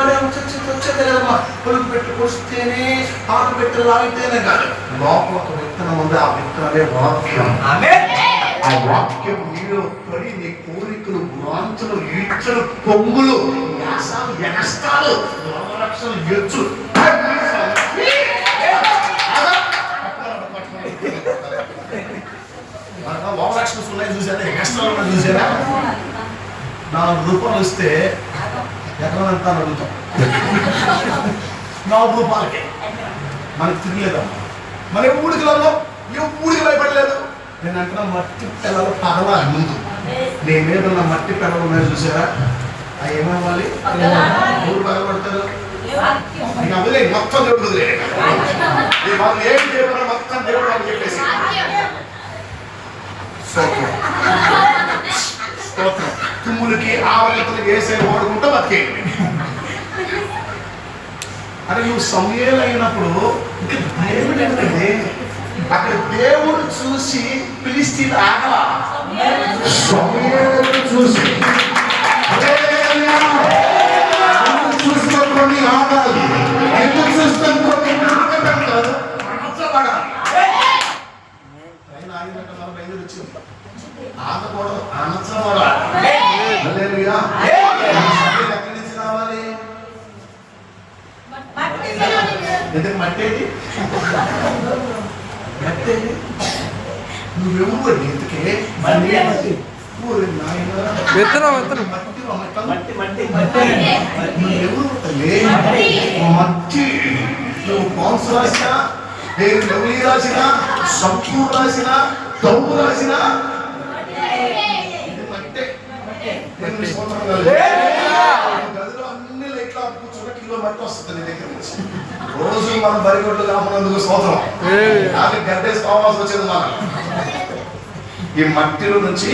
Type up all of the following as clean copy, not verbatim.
మరి వచ్చేదే కదమ్మా. పొలుగు పెట్టి కొస్తేనే ఆకు పెట్టి లాగితేనే కాదు, లోపల ఒక విత్తనం ఉంది. ఆ విత్తనమే వాక్యం. ఆ వాక్యం నీలో పడి నీ కోరికలు, వాంఛలు, ఈడ్చలు, పొంగులు, వ్యాసాలు, ఎగస్తాలు, లోకరక్షణ ఎచ్చు లోకరక్షణ ఉన్నాయి చూసారా, ఎగస్తాలు చూసారా. 4 రూపాయలు ఇస్తే ఎక్కడంతా అడుగుతాం. 4 రూపాయలకే మనకు తిరగలేదమ్మా. మన ఊడికలలో ఊడికి భయపడలేదు. నేను అంటున్నా మట్టి పిల్లలు పగలా ముందు నేనేదన్నా మట్టి పిల్లలు ఉన్నాయి చూసారా, అవి ఏమవ్వాలి? ఊరు బాధపడతారు. నీకు అవ్వలే, మొత్తం దేవుడు వదిలేదు. వాళ్ళు ఏం చేయకుండా మొత్తం దేవుడు అని చెప్పేసి స్తోత్రం. తుమ్ములకి ఆవలితలకి వేసే వాడుకుంటూ బతికేయండి. అరే నువ్వు సమయాలు అయినప్పుడు ఇంకా భయం ఏంటంటే అక్కడ దేవుడు చూసి ఫిలిష్తీయులు ఆగలా. సమయాలను చూసి చూసినప్పుడు ఆగాలి. ఎందుకు చూస్తాను పెడతారు, అనసపడాలి. ట్రైన్ ఆగినట్టు మన బయలు వచ్చింది, ఆగకూడదు, అనసపడాలి. ఎక్కడి నుంచి రావాలి? ఎందుకు మట్టేది మట్టేది నువ్వెవ్వరు ఎందుకే మట్టి. నువ్వు పాన్స్ రాసినా, నేను లవ్లీ రాసినా, సంపూర్ రాసినా, దవ్వు రాసినా మట్టే. గదిలో అన్ని లైట్లా కూర్చున్న కిలో మట్టి వస్తుంది నీ దగ్గర నుంచి. రోజు మనం బరిగొడ్లు కామన్నందుకు స్తోత్రం. అది గడ్డేసి కావాల్సి వచ్చేది మనం. ఈ మట్టిలో నుంచి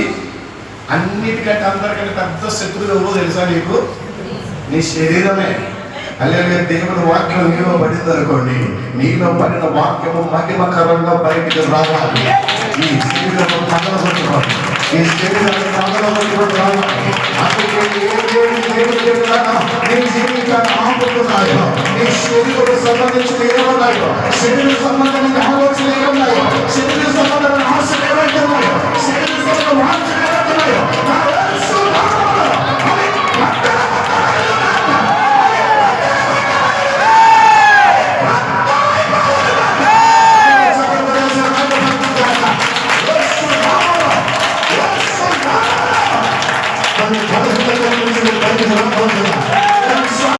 అన్నిటికంటే అందరికంటే పెద్ద శత్రువు ఎవరో తెలుసా నీకు? నీ శరీరమే. అలాగే దేవుని వాక్యం నీలో పడింది అనుకోండి, నీలో పడిన వాక్యము మహిమకరంగా బయటికి రావాలి. ఈ శరీరం పగలగొట్టుకోవాలి, ఈ శరీరాన్ని పగలగొట్టుకోవాలి. అందుకే నీ జీవితాన్ని ఆపుతున్నాయో, నీ శరీరం సంబంధించిన ఏమన్నాయో, శరీర సంబంధించిన ఆలోచన